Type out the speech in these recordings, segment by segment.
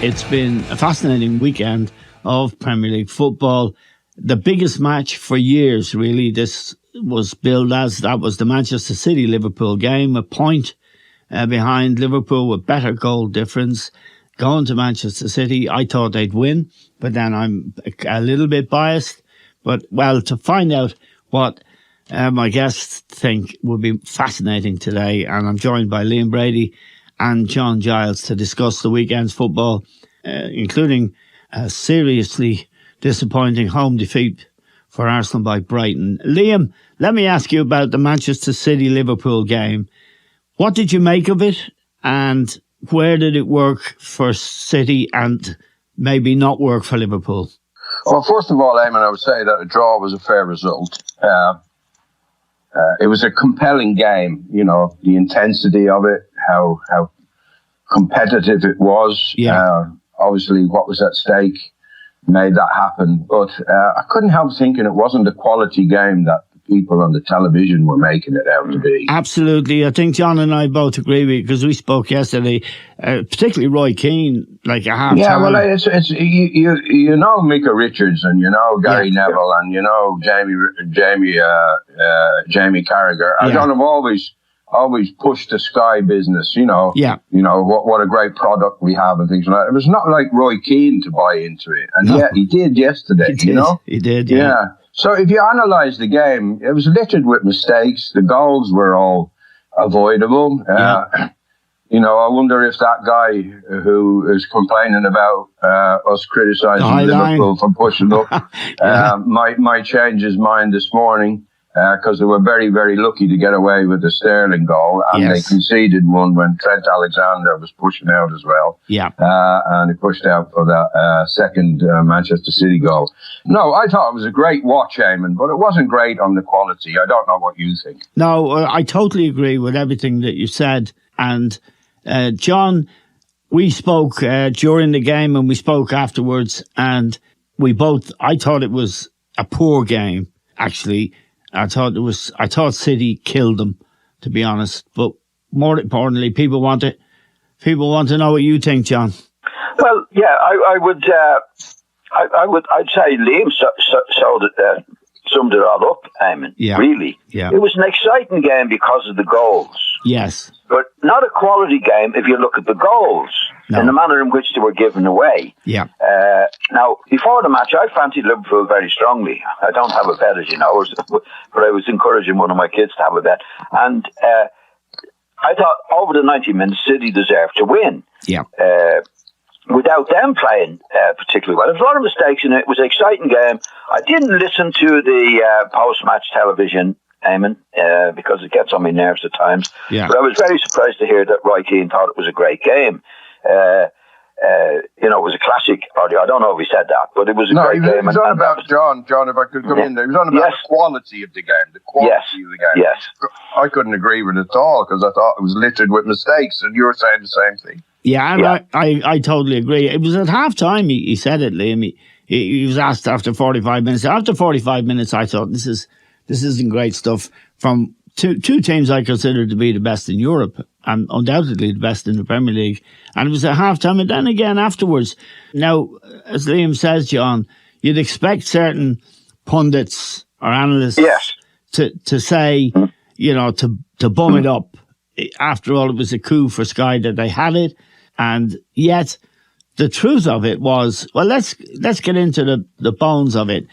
It's been a fascinating weekend of Premier League football. The biggest match for years, really. This was billed as that was the Manchester City-Liverpool game, a point behind Liverpool with better goal difference. Going to Manchester City, I thought they'd win, but then I'm a little bit biased. But, well, to find out what my guests think will be fascinating today, and I'm joined by Liam Brady and John Giles to discuss the weekend's football, including a seriously disappointing home defeat for Arsenal by Brighton. Liam, let me ask you about the Manchester City-Liverpool game. What did you make of it, and where did it work for City and maybe not work for Liverpool? Well, first of all, Eamon, I would say that a draw was a fair result. It was a compelling game, you know, the intensity of it, how competitive it was. Yeah. Obviously, what was at stake made that happen. But I couldn't help thinking it wasn't a quality game that people on the television were making it out to be. Absolutely. I think John and I both agree with you because we spoke yesterday, particularly Roy Keane, like a half time. Yeah, well, it's you know Micah Richards and you know Gary Neville and you know Jamie Carragher. I don't have always pushed the Sky business, you know. Yeah. You know, what a great product we have and things like that. It was not like Roy Keane to buy into it. And yet he did yesterday, you know. He did, yeah. So if you analyse the game, it was littered with mistakes. The goals were all avoidable. You know, I wonder if that guy who is complaining about us criticising Liverpool for pushing up might change his mind this morning. Because they were very, very lucky to get away with the Sterling goal, and they conceded one when Trent Alexander was pushing out as well. Yeah, and he pushed out for that second Manchester City goal. No, I thought it was a great watch, Eamon, but it wasn't great on the quality. I don't know what you think. No, I totally agree with everything that you said. And John, we spoke during the game and we spoke afterwards, and I thought it was a poor game, actually. I thought City killed them, to be honest. But more importantly, people want to know what you think, John. Well, yeah, I'd say Liam summed it all up, Eamon. Yeah. Really. Yeah. It was an exciting game because of the goals. Yes. But not a quality game if you look at the goals and the manner in which they were given away. Yeah. Now, before the match, I fancied Liverpool very strongly. I don't have a bet, as you know, but I was encouraging one of my kids to have a bet. And I thought over the 90 minutes, City deserved to win. Yeah. Without them playing particularly well. There was a lot of mistakes in it. It was an exciting game. I didn't listen to the post-match television, Eamon, because it gets on my nerves at times. Yeah. But I was very surprised to hear that Roy Keane thought it was a great game. You know, it was a classic. I don't know if he said that, but it was a great game. He was on about, John, if I could come in there, he was on about the quality of the game, of the game. Yes. I couldn't agree with it at all because I thought it was littered with mistakes, and you were saying the same thing. Yeah, and I totally agree. It was at half time he said it, Liam. He was asked after 45 minutes. After 45 minutes, I thought this isn't great stuff from two teams I consider to be the best in Europe and undoubtedly the best in the Premier League. And it was at half time and then again afterwards. Now, as Liam says, John, you'd expect certain pundits or analysts to say, you know, to bum it up. After all, it was a coup for Sky that they had it. And yet, the truth of it was, well, let's get into the bones of it.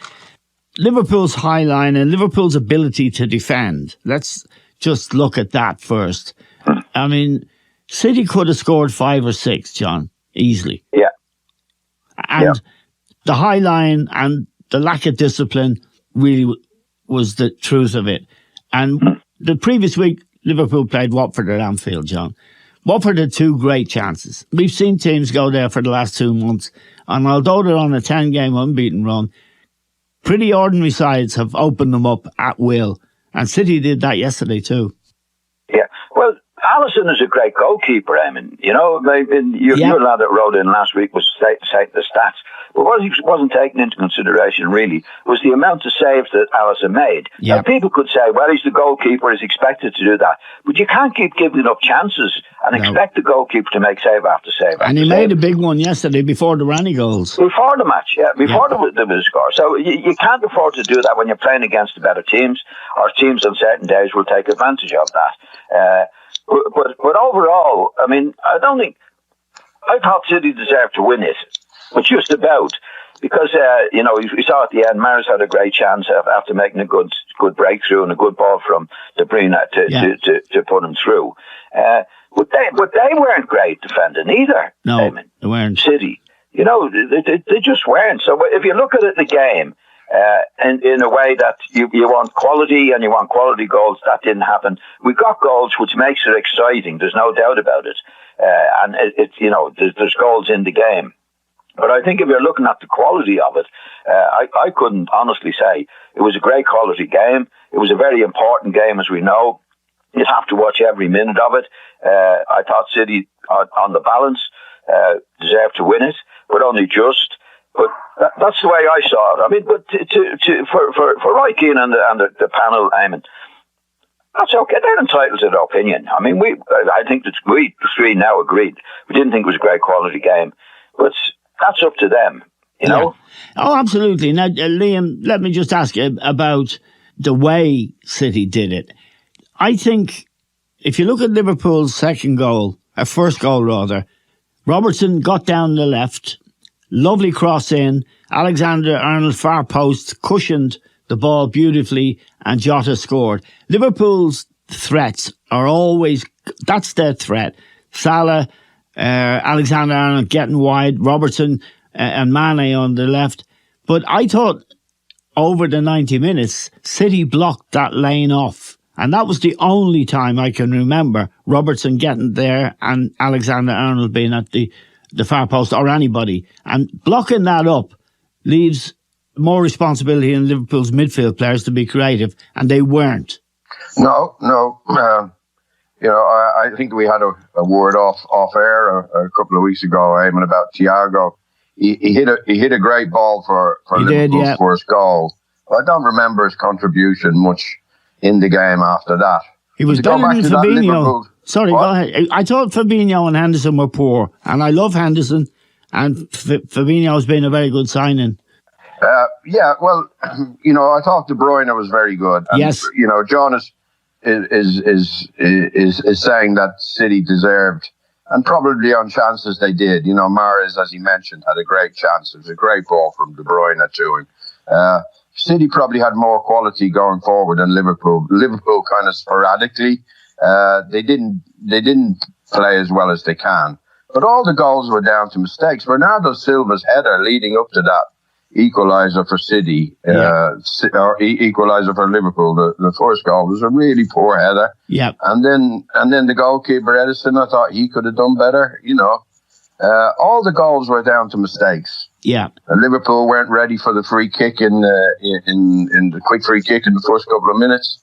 Liverpool's high line and Liverpool's ability to defend. Let's just look at that first. I mean, City could have scored 5 or 6, John, easily. Yeah. And the high line and the lack of discipline really was the truth of it. And the previous week, Liverpool played Watford at Anfield, John. Watford had 2 great chances. We've seen teams go there for the last 2 months, and although they're on a 10-game unbeaten run, pretty ordinary sides have opened them up at will, and City did that yesterday too. Yeah, well, Alisson is a great goalkeeper, Eamon. You know, your lad that wrote in last week was citing the stats. But what he wasn't taken into consideration, really, was the amount of saves that Alisson made. Yep. Now, people could say, well, he's the goalkeeper, he's expected to do that. But you can't keep giving up chances and expect the goalkeeper to make save after save. And he made a big one yesterday before there were any goals. Before the match, before there was a score. So you can't afford to do that when you're playing against the better teams, or teams on certain days will take advantage of that. But overall, I mean, I thought City deserved to win it. But just about, because, we saw at the end, Maris had a great chance after making a good breakthrough and a good ball from De Bruyne to put him through. But they weren't great defending either. No, they weren't. City. They just weren't. So if you look at it, the game, in a way that you want quality and you want quality goals, that didn't happen. We got goals, which makes it exciting. There's no doubt about it. And there's goals in the game. But I think if you're looking at the quality of it, I couldn't honestly say it was a great quality game. It was a very important game, as we know. You'd have to watch every minute of it. I thought City, on the balance, deserved to win it, but only just. But that's the way I saw it. I mean, but for Roy Keane and the panel, Eamon, that's okay. They're entitled to their opinion. I mean, I think that we three now agreed. We didn't think it was a great quality game, but that's up to them, you know? Oh, absolutely. Now, Liam, let me just ask you about the way City did it. I think if you look at Liverpool's first goal rather, Robertson got down the left, lovely cross in, Alexander-Arnold far post, cushioned the ball beautifully, and Jota scored. Liverpool's threats are always, that's their threat. Salah, Alexander-Arnold getting wide, Robertson and Mane on the left. But I thought over the 90 minutes, City blocked that lane off. And that was the only time I can remember Robertson getting there and Alexander-Arnold being at the far post or anybody. And blocking that up leaves more responsibility in Liverpool's midfield players to be creative, and they weren't. No. I think we had a word off air a couple of weeks ago, Eamon, about Thiago. He hit a great ball for Liverpool's first goal. I don't remember his contribution much in the game after that. He was better than Fabinho. Sorry, go ahead. I thought Fabinho and Henderson were poor, and I love Henderson, and Fabinho's been a very good signing. I thought De Bruyne was very good. And, yes. John is saying that City deserved, and probably on chances they did. Mahrez, as he mentioned, had a great chance. It was a great ball from De Bruyne to him. City probably had more quality going forward than Liverpool. Liverpool kind of sporadically. They didn't play as well as they can. But all the goals were down to mistakes. Bernardo Silva's header leading up to that equaliser for City, or equaliser for Liverpool, the first goal was a really poor header. Yeah. And then the goalkeeper Edison, I thought he could have done better. All the goals were down to mistakes. Yeah. Liverpool weren't ready for the free kick in the quick free kick in the first couple of minutes.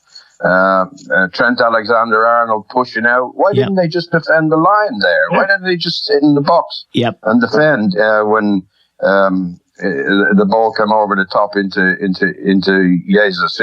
Trent Alexander-Arnold pushing out. Why didn't they just defend the line there? Why didn't they just sit in the box and defend when the ball came over the top into Jesus?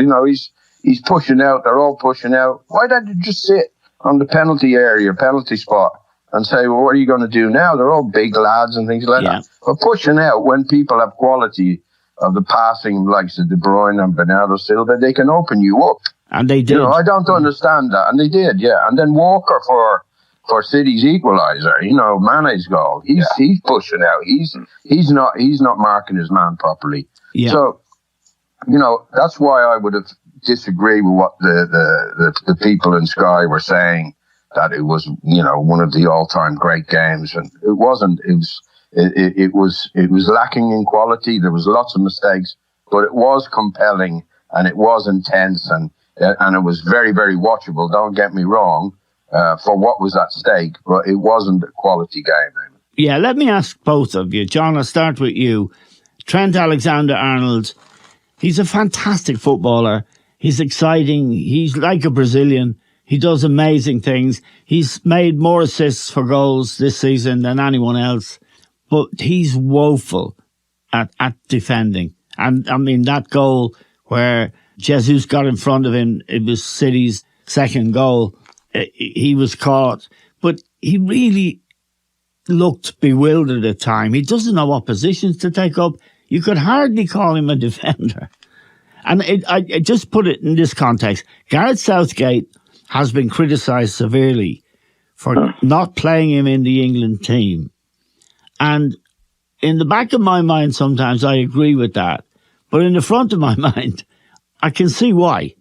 He's pushing out. They're all pushing out. Why don't you just sit on the penalty spot, and say, well, what are you going to do now? They're all big lads and things like that. But pushing out when people have quality of the passing, like De Bruyne and Bernardo Silva, they can open you up. And they did. I don't understand that. And they did, yeah. And then Walker for City's equaliser, Mane's goal. He's pushing out. He's not marking his man properly. Yeah. So, that's why I would have disagreed with what the people in Sky were saying, that it was, one of the all-time great games, and it wasn't. It was lacking in quality. There was lots of mistakes, but it was compelling and it was intense and it was very, very watchable. Don't get me wrong, for what was at stake, but it wasn't a quality game. Yeah, let me ask both of you, John. I'll start with you. Trent Alexander-Arnold. He's a fantastic footballer. He's exciting. He's like a Brazilian. He does amazing things. He's made more assists for goals this season than anyone else, but he's woeful at defending. And I mean, that goal where Jesus got in front of him, it was City's second goal. He was caught, but he really looked bewildered at time. He doesn't know what positions to take up. You could hardly call him a defender. And I just put it in this context. Gareth Southgate has been criticised severely for not playing him in the England team. And in the back of my mind, sometimes I agree with that. But in the front of my mind, I can see why.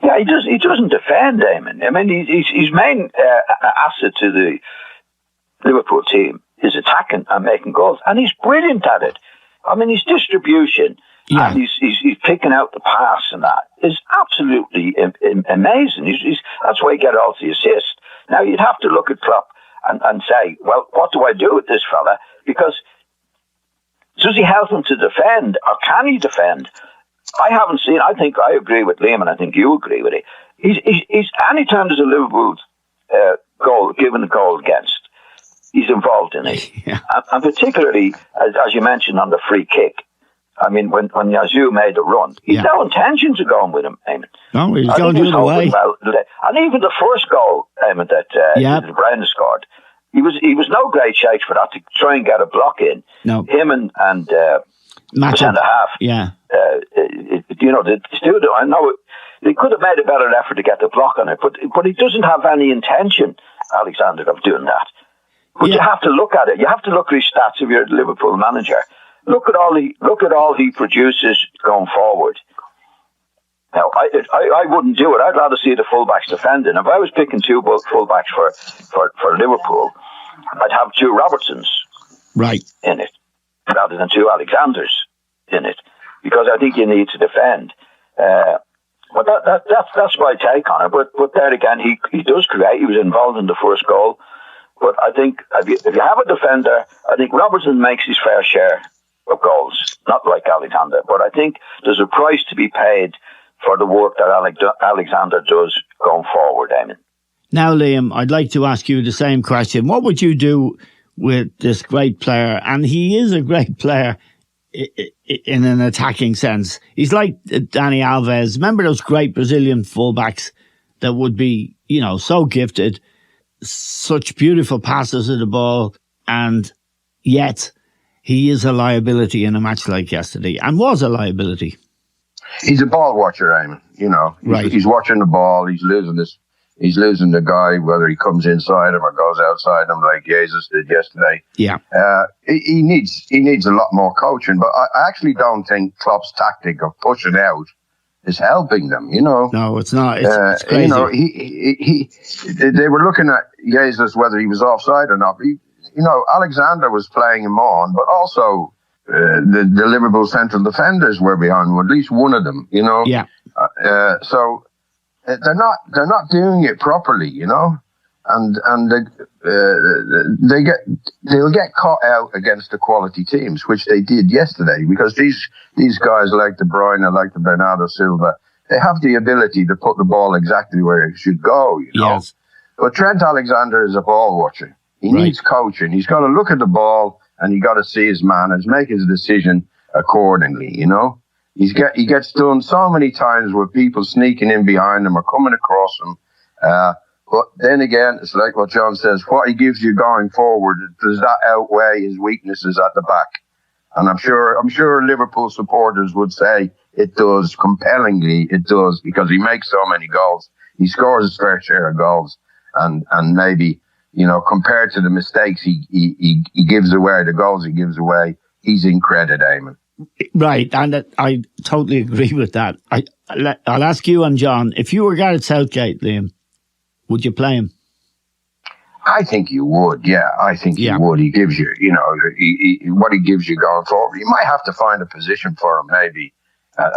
Yeah, he doesn't defend, Eamon. I mean, his main asset to the Liverpool team is attacking and making goals. And he's brilliant at it. I mean, his distribution... Yeah. And he's picking out the pass, and that is absolutely amazing. That's why he get all the assists. Now, you'd have to look at Klopp and say, well, what do I do with this fella? Because does he help him to defend, or can he defend? I haven't seen. I think I agree with Liam, and I think you agree with it. He's anytime there's a Liverpool goal, given a goal against, he's involved in it. Yeah. And particularly, as you mentioned, on the free kick. I mean, when Yazoo made the run, he's no intentions of going with him, Eamon. No, he's going the other way. Well, and even the first goal, Eamon, that Brady scored, he was no great shakes for that to try and get a block in. No, him and centre half. Yeah, they still do. I know they could have made a better effort to get the block on it, but he doesn't have any intention, Alexander, of doing that. But you have to look at it. You have to look at his stats if you're the Liverpool manager. Look at all he produces going forward. Now, I wouldn't do it. I'd rather see the fullbacks defending. If I was picking two fullbacks for Liverpool, I'd have two Robertsons in it rather than two Alexanders in it, because I think you need to defend. But that's my take on it. But there again, he does create. He was involved in the first goal. But I think if you have a defender, I think Robertson makes his fair share of goals, not like Alexander. But I think there's a price to be paid for the work that Alexander does going forward, Eamon. Now, Liam, I'd like to ask you the same question. What would you do with this great player? And he is a great player in an attacking sense. He's like Dani Alves. Remember those great Brazilian fullbacks that would be, so gifted, such beautiful passes of the ball, and yet he is a liability in a match like yesterday, and was a liability. He's a ball watcher, Eamon. He's watching the ball. He's losing the guy, whether he comes inside him or goes outside him, like Jesus did yesterday. Yeah. He needs a lot more coaching, but I actually don't think Klopp's tactic of pushing out is helping them. No, it's not. It's crazy. They were looking at Jesus whether he was offside or not. Alexander was playing him on, but also the Liverpool central defenders were behind him, at least one of them. Yeah. So they're not doing it properly, and they'll get caught out against the quality teams, which they did yesterday, because these guys like De Bruyne, like the Bernardo Silva, they have the ability to put the ball exactly where it should go. Yes. But Trent Alexander is a ball watcher. He needs coaching. He's got to look at the ball and he got to see his man and make his decision accordingly. He gets done so many times with people sneaking in behind him or coming across him. But then again, it's like what John says, what he gives you going forward, does that outweigh his weaknesses at the back? And I'm sure Liverpool supporters would say it does. Compellingly, it does, because he makes so many goals. He scores his fair share of goals. And maybe, compared to the mistakes he gives away, the goals he gives away, he's in credit, Eamon. Right, and I totally agree with that. I'll ask you and John, if you were Gareth Southgate, Liam, would you play him? I think you would, yeah. I think you would. He gives you, what he gives you going forward. You might have to find a position for him, maybe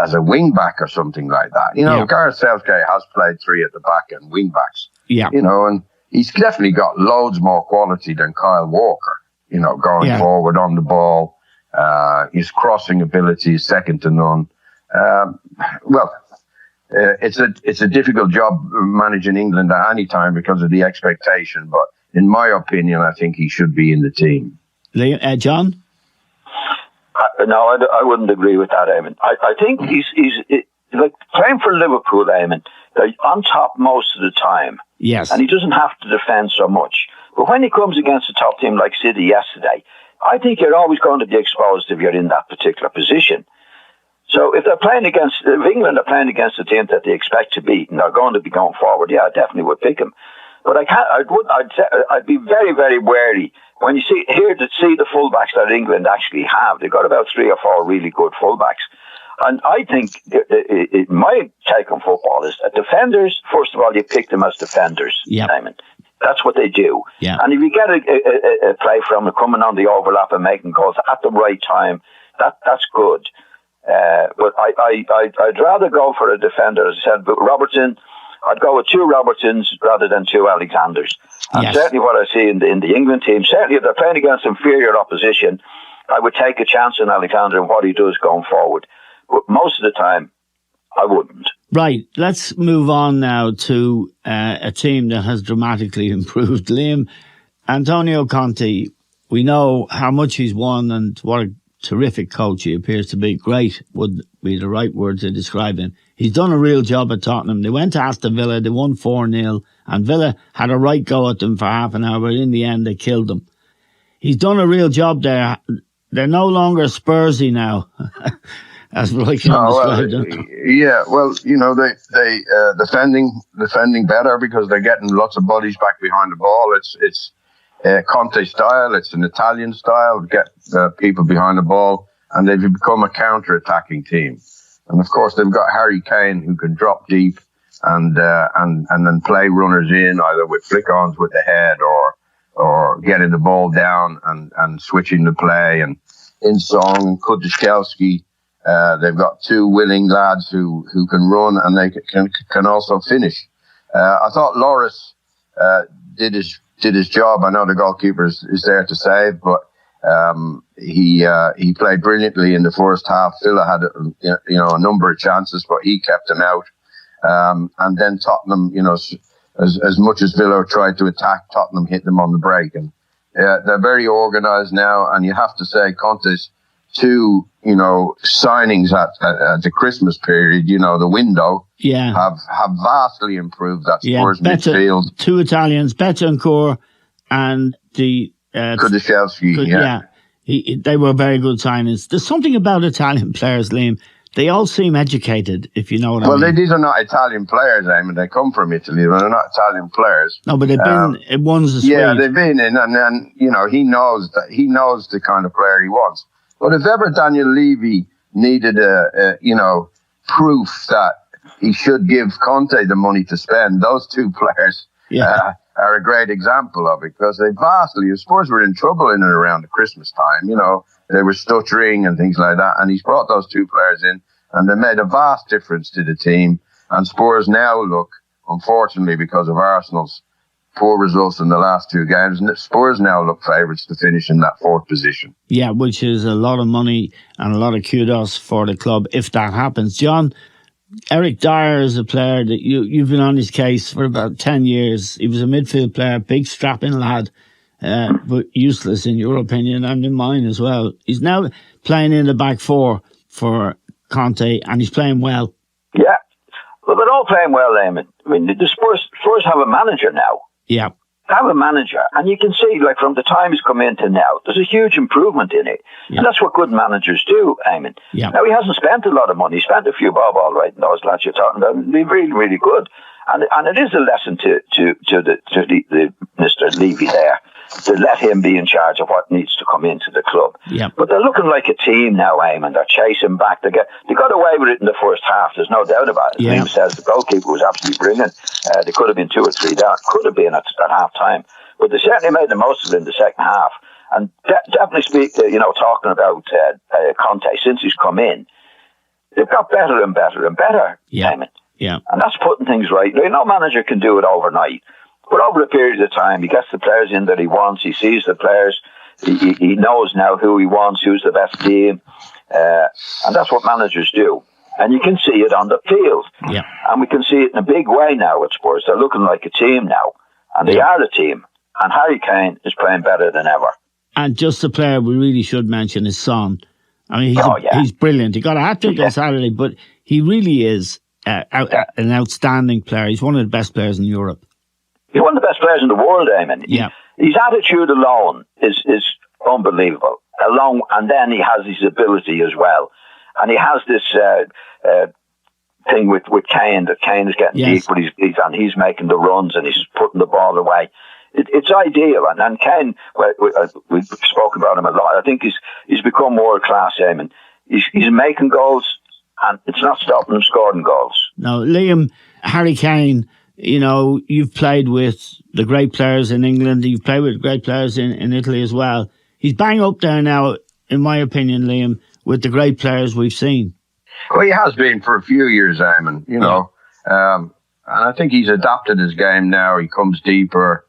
as a wing back or something like that. Gareth Southgate has played three at the back and wing backs. Yeah. And he's definitely got loads more quality than Kyle Walker, going forward on the ball. His crossing ability is second to none. it's a difficult job managing England at any time because of the expectation. But in my opinion, I think he should be in the team. John? No, I wouldn't agree with that, Eamon. I think he's like playing for Liverpool, Eamon. They're on top most of the time. Yes. And he doesn't have to defend so much. But when he comes against a top team like City yesterday, I think you're always going to be exposed if you're in that particular position. So if England are playing against a team that they expect to beat and they're going to be going forward, yeah, I definitely would pick him. But I'd be very, very wary when you see the fullbacks that England actually have. They've got about 3 or 4 really good fullbacks. And I think my take on football is that defenders, first of all, you pick them as defenders, Simon. That's what they do. Yeah. And if you get a play from them coming on the overlap and making goals at the right time, that's good. But I'd rather go for a defender, as I said. But Robertson, I'd go with 2 Robertsons rather than 2 Alexanders. And certainly what I see in the England team, certainly if they're playing against inferior opposition, I would take a chance on Alexander and what he does going forward. But most of the time, I wouldn't. Right. Let's move on now to a team that has dramatically improved. Liam, Antonio Conte, we know how much he's won and what a terrific coach he appears to be. Great would be the right word to describe him. He's done a real job at Tottenham. They went to Aston Villa, they won 4-0, and Villa had a right go at them for half an hour, but in the end they killed them. He's done a real job there. They're no longer Spursy now. As I can describe them. Yeah, well, they defending better because they're getting lots of bodies back behind the ball. It's Conte style. It's an Italian style. Get people behind the ball, and they've become a counter-attacking team. And of course, they've got Harry Kane who can drop deep and then play runners in either with flick-ons with the head or getting the ball down and switching the play. And in Song and Kudryashvili. They've got 2 willing lads who can run and they can also finish. I thought Loris did his job. I know the goalkeeper is there to save, but he played brilliantly in the first half. Villa had a number of chances, but he kept them out. And then Tottenham, as much as Villa tried to attack, Tottenham hit them on the break. And they're very organised now. And you have to say, Conte's 2 signings at the Christmas period, the window, have vastly improved that Spurs midfield. 2 Italians, Betancourt and the Kudryashvili. They were very good signings. There's something about Italian players, Liam. They all seem educated, if you know what I mean. Well, these are not Italian players, Eamon. They come from Italy, but they're not Italian players. No, but they've been. One's a Swede. Yeah, they've been in, and then he knows the kind of player he wants. But if ever Daniel Levy needed proof that he should give Conte the money to spend, those 2 players are a great example of it, because they vastly, Spurs were in trouble in and around the Christmas time. They were stuttering and things like that, and he's brought those 2 players in, and they made a vast difference to the team. And Spurs now look, unfortunately, because of Arsenal's poor results in the last 2 games, Spurs now look favourites to finish in that 4th position. Yeah, which is a lot of money and a lot of kudos for the club if that happens. John, Eric Dyer is a player that you've been on his case for about 10 years. He was a midfield player, big strapping lad, but useless in your opinion and in mine as well. He's now playing in the back 4 for Conte, and he's playing well. Yeah, well, they're all playing well, Eamon. I mean, the Spurs have a manager now. Yeah. Have a manager, and you can see, like, from the time he's come into now, there's a huge improvement in it. Yeah. And that's what good managers do, Eamon. Yeah. Now, he hasn't spent a lot of money. He spent a few bob, all right, and those lads you're talking about. They're really, really good. And it is a lesson to the Mr. Levy there, to let him be in charge of what needs to come into the club. Yeah. But they're looking like a team now, Eamon. They're chasing back. They got away with it in the first half. There's no doubt about it. Yeah. Liam says the goalkeeper was absolutely brilliant. They could have been 2 or 3 down. Could have been at half time. But they certainly made the most of it in the second half. And definitely talking about Conte, since he's come in, they've got better and better and better, Eamon. Yeah. And that's putting things right. No manager can do it overnight. But over a period of time, he gets the players in that he wants. He sees the players. He knows now who he wants, who's the best team. And that's what managers do. And you can see it on the field. Yeah. And we can see it in a big way now with Spurs. They're looking like a team now. And they are the team. And Harry Kane is playing better than ever. And just the player we really should mention is Son. I mean, he's brilliant. He got a hat-trick on Saturday, but he really is an outstanding player. He's one of the best players in Europe. He's one of the best players in the world, Eamon. Yeah. His attitude alone is unbelievable. And then he has his ability as well. And he has this thing with Kane, that Kane is getting deep with and he's making the runs and he's putting the ball away. It's ideal. And Kane, we've spoken about him a lot. I think he's become world class, Eamon. He's making goals, and it's not stopping him scoring goals. Now, Liam, Harry Kane, you've played with the great players in England. You've played with great players in Italy as well. He's bang up there now, in my opinion, Liam, with the great players we've seen. Well, he has been for a few years, Eamon, and I think he's adapted his game now. He comes deeper.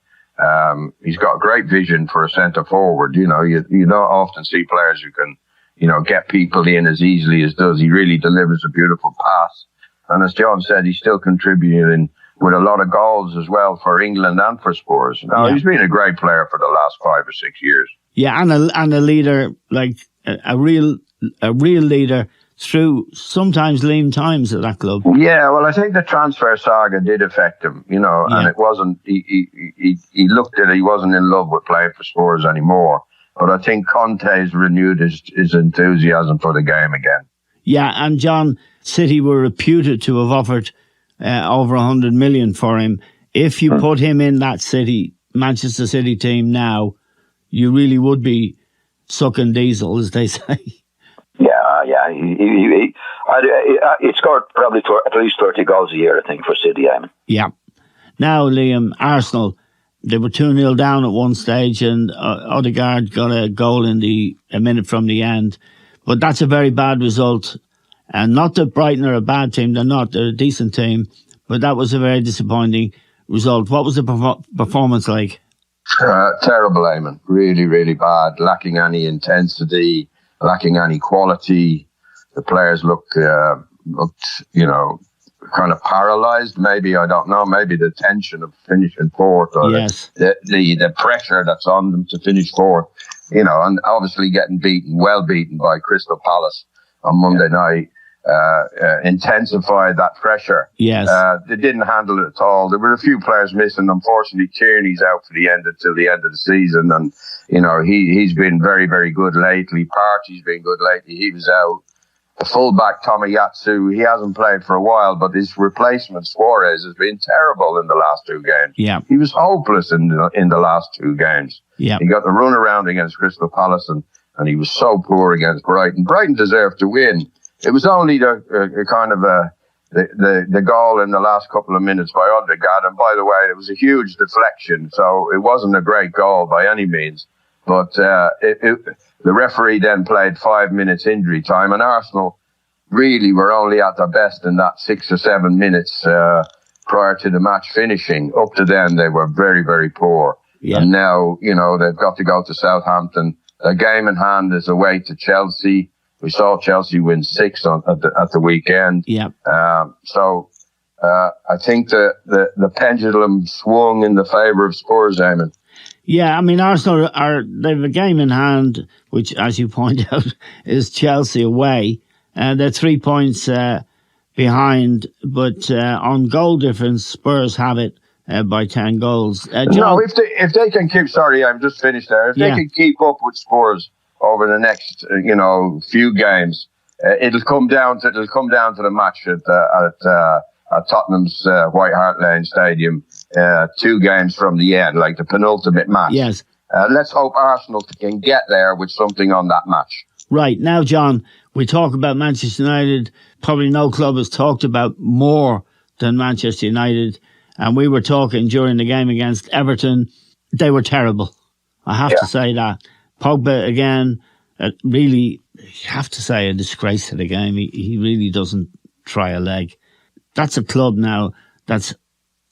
He's got great vision for a centre forward. You don't often see players who can, get people in as easily as does. He really delivers a beautiful pass. And as John said, he's still contributing with a lot of goals as well for England and for Spurs. He's been a great player for the last 5 or 6 years. Yeah, and a leader, like a real leader through sometimes lean times at that club. Yeah, well, I think the transfer saga did affect him, and it wasn't, he looked at it, he wasn't in love with playing for Spurs anymore. But I think Conte's renewed his enthusiasm for the game again. Yeah, and John, City were reputed to have offered over 100 million for him. If you put him in that Manchester City team now, you really would be sucking diesel, as they say. Yeah. He scored probably at least 30 goals a year, I think, for City, Eamon. Yeah. Now, Liam, Arsenal, they were 2-0 down at one stage, and Odegaard got a goal a minute from the end. But that's a very bad result. And not that Brighton are a bad team, they're not, they're a decent team. But that was a very disappointing result. What was the performance like? Terrible, Eamon. Really, really bad. Lacking any intensity, lacking any quality. The players looked, kind of paralysed. Maybe, I don't know. Maybe the tension of finishing fourth, or the pressure that's on them to finish fourth. And obviously getting well beaten by Crystal Palace on Monday night. Intensified that pressure. Yes. They didn't handle it at all. There were a few players missing. Unfortunately, Tierney's out for till the end of the season, and he's been very, very good lately. Partey's been good lately. He was out. The fullback Tomiyasu, he hasn't played for a while, but his replacement Suarez has been terrible in the last 2 games. Yeah. He was hopeless in the last 2 games. Yeah. He got the run around against Crystal Palace, and he was so poor against Brighton. Brighton deserved to win. It was only the goal in the last couple of minutes by Odegaard, and by the way, it was a huge deflection, so it wasn't a great goal by any means. But the referee then played 5 minutes injury time, and Arsenal really were only at their best in that 6 or 7 minutes prior to the match finishing. Up to then, they were very, very poor. Yeah. And now, they've got to go to Southampton. Their game in hand is away to Chelsea. We saw Chelsea win 6 at the weekend. Yeah. So I think the pendulum swung in the favour of Spurs, Eamon. Yeah, I mean, Arsenal they have a game in hand, which, as you point out, is Chelsea away. They're 3 points behind, but on goal difference, Spurs have it by 10 goals. No, if they can keep, sorry, I'm just finished there. If they can keep up with Spurs over the next, few games, it'll come down to the match at Tottenham's White Hart Lane Stadium, 2 games from the end, like the penultimate match. Yes. Let's hope Arsenal can get there with something on that match. Right. Now, John, we talk about Manchester United. Probably no club has talked about more than Manchester United. And we were talking during the game against Everton. They were terrible. I have to say that. Pogba, again, really, you have to say, a disgrace to the game. He really doesn't try a leg. That's a club now that's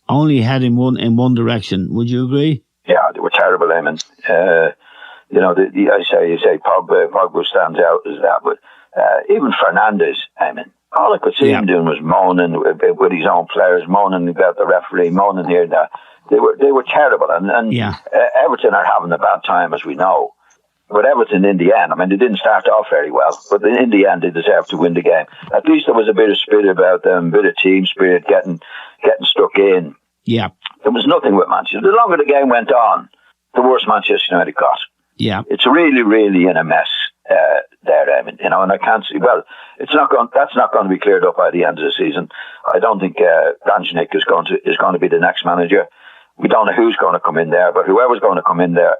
only heading in one direction. Would you agree? Yeah, they were terrible, Eamon. You say Pogba stands out as that, but even Fernandes, Eamon, All I could see him doing was moaning with his own players, moaning about the referee, moaning here and there. They were terrible, and Everton are having a bad time, as we know. But Everton, in the end, I mean, they didn't start off very well, but in the end, they deserved to win the game. At least there was a bit of spirit about them, a bit of team spirit, getting stuck in. Yeah, there was nothing with Manchester. The longer the game went on, the worse Manchester United got. Yeah, it's really, really in a mess there, Eamon. You know, and I can't see. Well, that's not going to be cleared up by the end of the season. I don't think Ranjnik is going to be the next manager. We don't know who's going to come in there, but whoever's going to come in there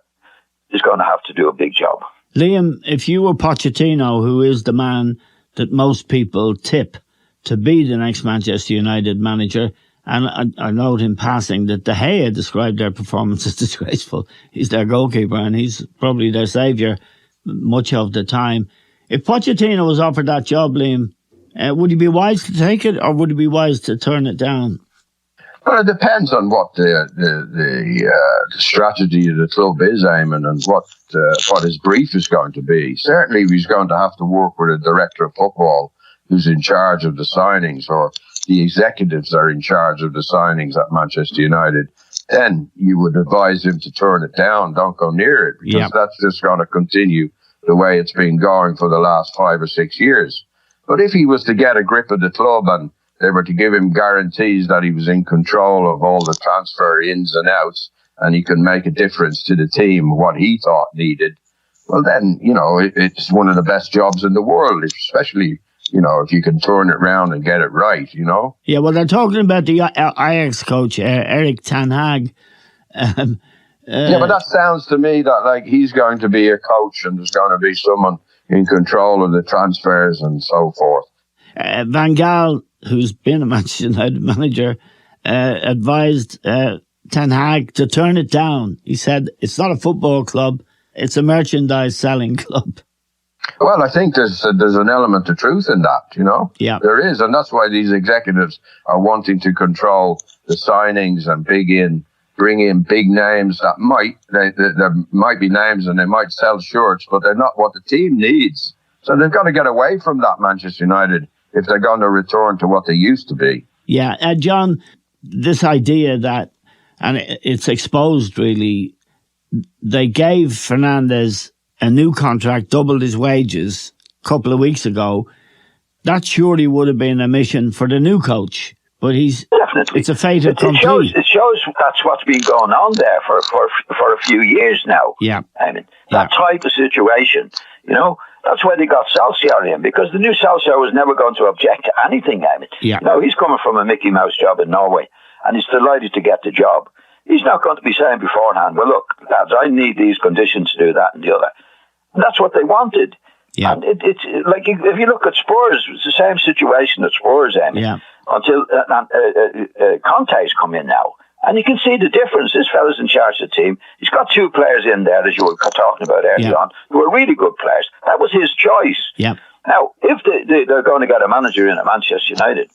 is going to have to do a big job. Liam, if you were Pochettino, who is the man that most people tip to be the next Manchester United manager, and I note in passing that De Gea described their performance as disgraceful. He's their goalkeeper and he's probably their saviour much of the time. If Pochettino was offered that job, Liam, would he be wise to take it or would he be wise to turn it down? Well, it depends on what the strategy of the club is, Eamon, and what his brief is going to be. Certainly, if he's going to have to work with a director of football who's in charge of the signings, or the executives are in charge of the signings at Manchester United, then you would advise him to turn it down. Don't go near it, because that's just going to continue the way it's been going for the last 5 or 6 years. But if he was to get a grip of the club and they were to give him guarantees that he was in control of all the transfer ins and outs and he could make a difference to the team, what he thought needed, well then, you know, it's one of the best jobs in the world, especially, you know, if you can turn it round and get it right, you know. Yeah, well, they're talking about the Ajax coach, Erik ten Hag. Yeah, but that sounds to me that like he's going to be a coach and there's going to be someone in control of the transfers and so forth. Van Gaal, who's been a Manchester United manager, advised Ten Hag to turn it down. He said, it's not a football club, it's a merchandise selling club. Well, I think there's an element of truth in that, you know. Yeah. There is, and that's why these executives are wanting to control the signings and bring in big names that there might be names and they might sell shirts, but they're not what the team needs. So they've got to get away from that, Manchester United, if they're going to return to what they used to be. Yeah, John, this idea that, and it's exposed really, they gave Fernandes a new contract, doubled his wages a couple of weeks ago. That surely would have been a mission for the new coach. But definitely, it's a fait accompli. It shows that's what's been going on there for a few years now. Yeah. I mean, that type of situation, you know, that's why they got Solskjaer in, because the new Solskjaer was never going to object to anything, I mean. Yeah. You know, he's coming from a Mickey Mouse job in Norway, and he's delighted to get the job. He's not going to be saying beforehand, well, look, lads, I need these conditions to do that and the other. And that's what they wanted. Yeah. And it's like, if you look at Spurs, it's the same situation at Spurs, Emmy, until Conte's come in now. And you can see the difference. This fella's in charge of the team. He's got 2 players in there, as you were talking about earlier on, who are really good players. That was his choice. Yeah. Now, if they're going to get a manager in at Manchester United,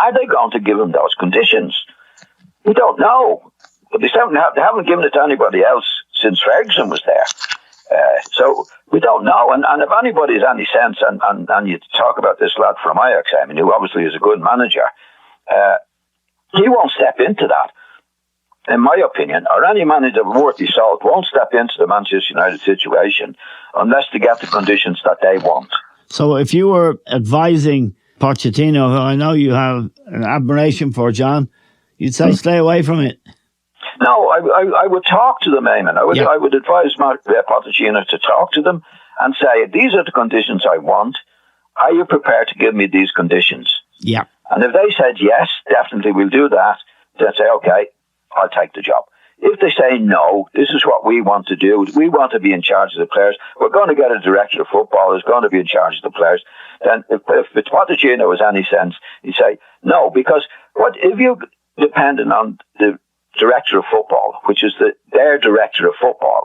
are they going to give him those conditions? We don't know. But they haven't given it to anybody else since Ferguson was there. So we don't know. And if anybody has any sense, and you talk about this lad from Ajax, I mean, who obviously is a good manager, he won't step into that, in my opinion, or any manager worth his salt won't step into the Manchester United situation unless they get the conditions that they want. So if you were advising Pochettino, who I know you have an admiration for, John, you'd say stay away from it. No, I would talk to them, Eamon. I would advise Pochettino to talk to them and say, these are the conditions I want. Are you prepared to give me these conditions? Yeah. And if they said yes, definitely we'll do that, then say, okay, I'll take the job. If they say no, this is what we want to do. We want to be in charge of the players. We're going to get a director of football who's going to be in charge of the players. Then if Pochettino has any sense, he'd say no, because if you dependent on the director of football, which is their director of football,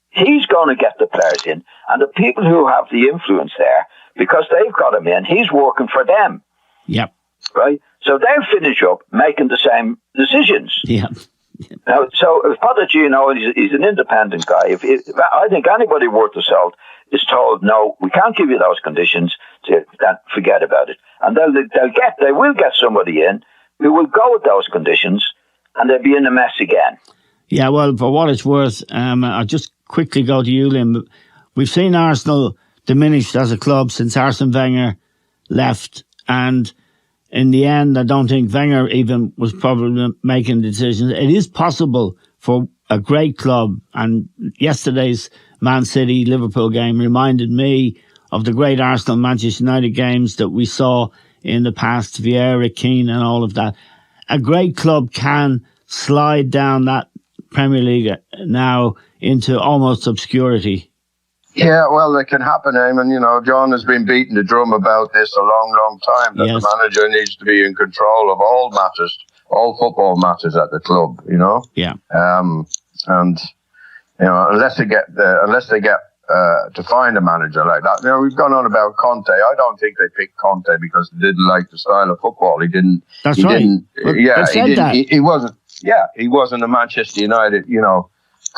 he's going to get the players in, and the people who have the influence there, because they've got him in, he's working for them. Yep. Right? So they'll finish up making the same decisions. Yeah. Now, so if Pochettino, he's an independent guy. If I think anybody worth the salt is told, no, we can't give you those conditions, forget about it. And they will get somebody in who will go with those conditions, and they'll be in a mess again. Yeah, well, for what it's worth, I'll just quickly go to you, Liam. We've seen Arsenal diminished as a club since Arsene Wenger left, and in the end, I don't think Wenger even was probably making decisions. It is possible for a great club, and yesterday's Man City-Liverpool game reminded me of the great Arsenal-Manchester United games that we saw in the past, Vieira, Keane and all of that. A great club can slide down that Premier League now into almost obscurity. Yeah, well, it can happen, Eamon. You know, John has been beating the drum about this a long, long time, that Yes. the manager needs to be in control of all matters, all football matters at the club, you know? Yeah. And, you know, unless they get to find a manager like that. You know, we've gone on about Conte. I don't think they picked Conte because they didn't like the style of football. He didn't. That's he right. Didn't, Well, yeah, they he said didn't. that. He wasn't. Yeah, he wasn't a Manchester United, you know,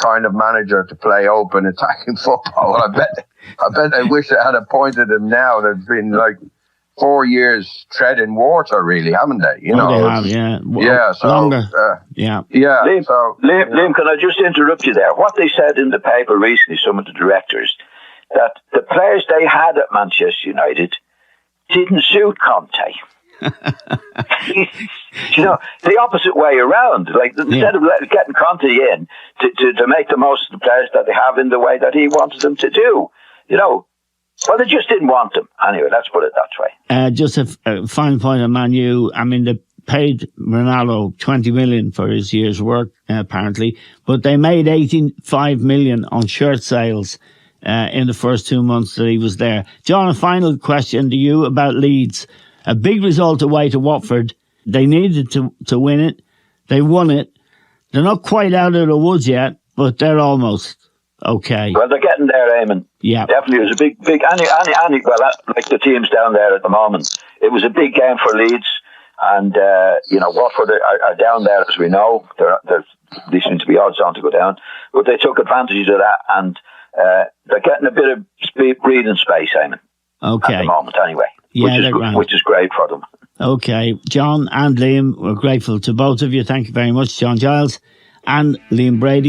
kind of manager to play open attacking football. I bet they wish they had appointed him now. They've been like 4 years treading water, really, haven't they? You know, they have, yeah. Well, yeah. So longer. Yeah. Liam, So Liam, can I just interrupt you there? What they said in the paper recently, some of the directors, that the players they had at Manchester United didn't suit Conte. You know, the opposite way around. Like, instead of getting Conte in to make the most of the players that they have in the way that he wanted them to do, you know, well, they just didn't want them. Anyway, let's put it that way. Just a final point on Man U. I mean, they paid Ronaldo 20 million for his year's work, apparently, but they made 85 million on shirt sales in the first 2 months that he was there. John, a final question to you about Leeds. A big result away to Watford. They needed to win it. They won it. They're not quite out of the woods yet, but they're almost okay. Well, they're getting there, Eamon. Yeah. Definitely. It was a big, like the teams down there at the moment, it was a big game for Leeds. And, you know, Watford are down there, as we know. They seem to be odds on to go down. But they took advantage of that, and they're getting a bit of breathing space, Eamon. Okay. At the moment, anyway. Yeah, which is great for them. Okay. John and Liam, we're grateful to both of you. Thank you very much, John Giles and Liam Brady.